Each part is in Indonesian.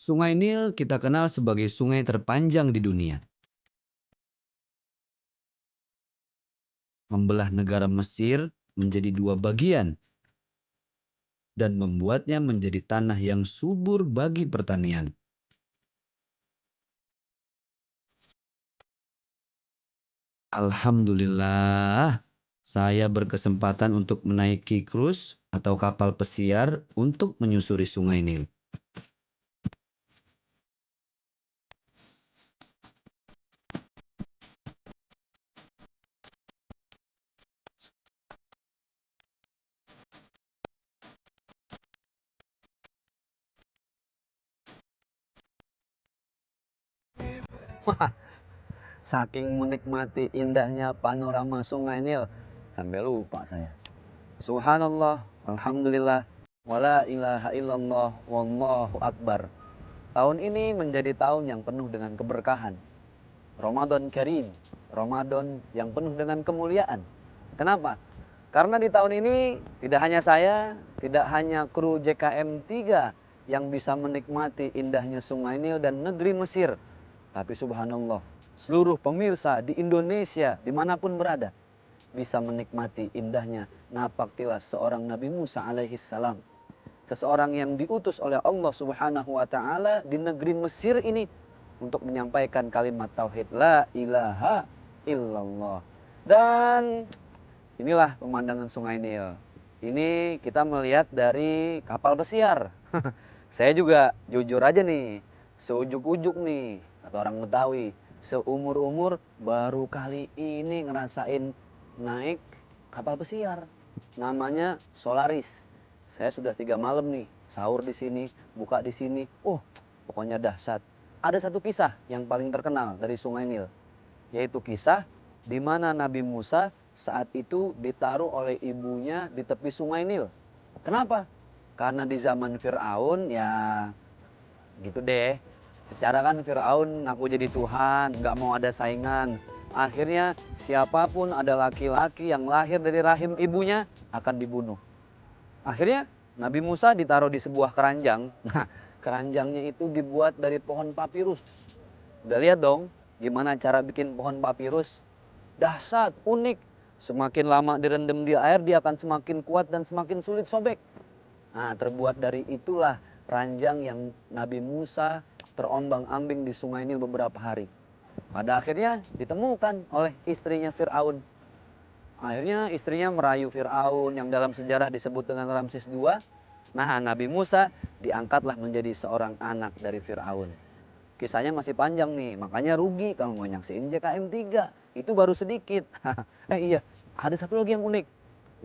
Sungai Nil kita kenal sebagai sungai terpanjang di dunia, membelah negara Mesir menjadi dua bagian dan membuatnya menjadi tanah yang subur bagi pertanian. Alhamdulillah, saya berkesempatan untuk menaiki krus atau kapal pesiar untuk menyusuri Sungai Nil. Saking menikmati indahnya panorama Sungai Nil, sampai lupa saya. Subhanallah, Alhamdulillah, wala ilaha illallah, wallahu akbar. Tahun ini menjadi tahun yang penuh dengan keberkahan. Ramadan Karim, Ramadan yang penuh dengan kemuliaan. Kenapa? Karena di tahun ini tidak hanya saya, tidak hanya kru JKM 3 yang bisa menikmati indahnya Sungai Nil dan negeri Mesir. Tapi subhanallah, seluruh pemirsa di Indonesia dimanapun berada bisa menikmati indahnya napak tilas seorang Nabi Musa alaihi salam. Seseorang yang diutus oleh Allah Subhanahu wa taala di negeri Mesir ini untuk menyampaikan kalimat tauhid la ilaha illallah. Dan inilah pemandangan Sungai Nil. Ini kita melihat dari kapal pesiar. Saya juga jujur aja nih, seujuk-ujuk nih, kata orang Betawi, seumur-umur baru kali ini ngerasain naik kapal pesiar. Namanya Solaris. Saya sudah 3 malam nih, sahur di sini, buka di sini. Oh, pokoknya dahsyat. Ada satu kisah yang paling terkenal dari Sungai Nil, yaitu kisah di mana Nabi Musa saat itu ditaruh oleh ibunya di tepi Sungai Nil. Kenapa? Karena di zaman Fir'aun ya gitu deh. Secara kan Fir'aun ngaku jadi Tuhan, nggak mau ada saingan. Akhirnya siapapun ada laki-laki yang lahir dari rahim ibunya akan dibunuh. Akhirnya Nabi Musa ditaruh di sebuah keranjang. Nah, keranjangnya itu dibuat dari pohon papirus. Udah lihat dong gimana cara bikin pohon papirus? Dahsyat, unik. Semakin lama direndam di air, dia akan semakin kuat dan semakin sulit sobek. Nah, terbuat dari itulah ranjang yang Nabi Musa terombang-ambing di Sungai Nil beberapa hari. Pada akhirnya ditemukan oleh istrinya Fir'aun. Akhirnya istrinya merayu Fir'aun yang dalam sejarah disebut dengan Ramses II. Nah, Nabi Musa diangkatlah menjadi seorang anak dari Fir'aun. Kisahnya masih panjang nih, makanya rugi kalau mau nyaksiin JKM 3. Itu baru sedikit. Iya, ada satu lagi yang unik.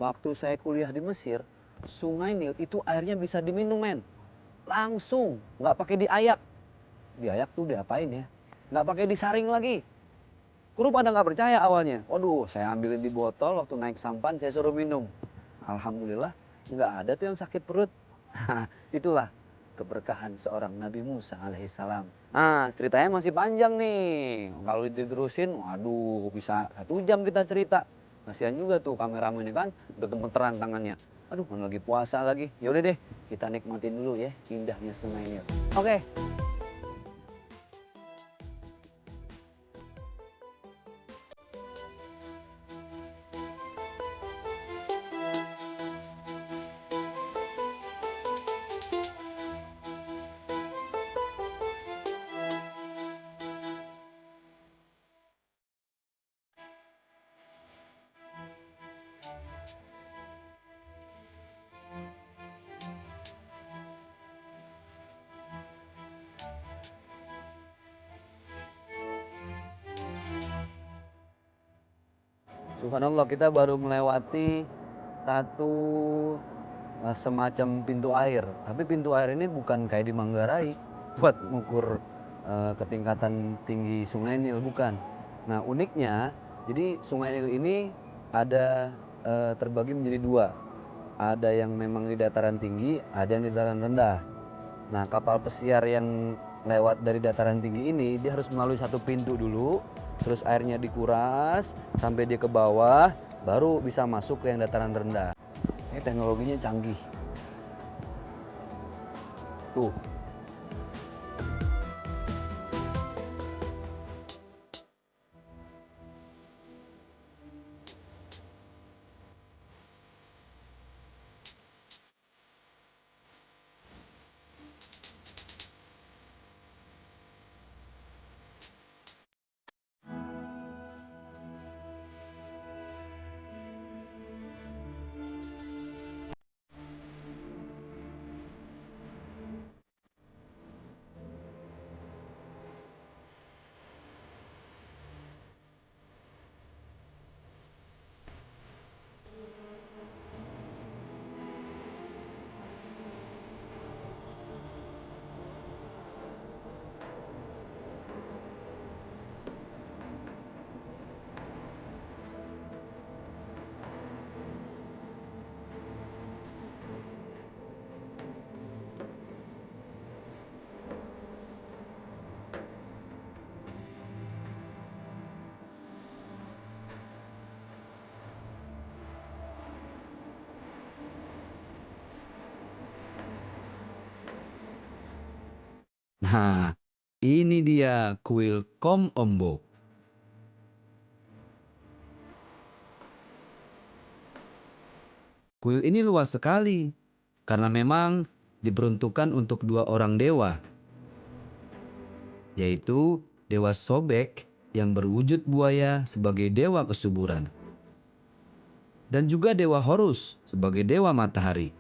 Waktu saya kuliah di Mesir, Sungai Nil itu airnya bisa diminum, men. Langsung, nggak pakai diayak. Diayak tuh diapain ya? Nggak pakai disaring lagi. Guru pada nggak percaya awalnya. Waduh, saya ambilin di botol, waktu naik sampan saya suruh minum. Alhamdulillah, nggak ada tuh yang sakit perut. Itulah keberkahan seorang Nabi Musa alaihissalam. Nah, ceritanya masih panjang nih. Kalau diterusin, waduh, bisa 1 jam kita cerita. Kasihan juga tuh kameramen ini kan, udah gemeteran tangannya. Aduh, mana lagi puasa lagi. Ya udah deh, kita nikmatin dulu ya indahnya Sungai Nil. Oke. Subhanallah, kita baru melewati satu semacam pintu air. Tapi pintu air ini bukan kayak di Manggarai buat mengukur ketingkatan tinggi Sungai Nil, bukan. Nah, uniknya, jadi Sungai Nil ini ada terbagi menjadi dua. Ada yang memang di dataran tinggi, ada yang di dataran rendah. Nah, kapal pesiar yang lewat dari dataran tinggi ini, dia harus melalui satu pintu dulu, terus airnya dikuras sampai dia ke bawah, baru bisa masuk ke yang dataran rendah. Ini teknologinya canggih. Tuh, Nah, ini dia kuil Kom Ombo. Kuil ini luas sekali karena memang diperuntukkan untuk dua orang dewa, yaitu Dewa Sobek yang berwujud buaya sebagai dewa kesuburan, dan juga Dewa Horus sebagai dewa matahari.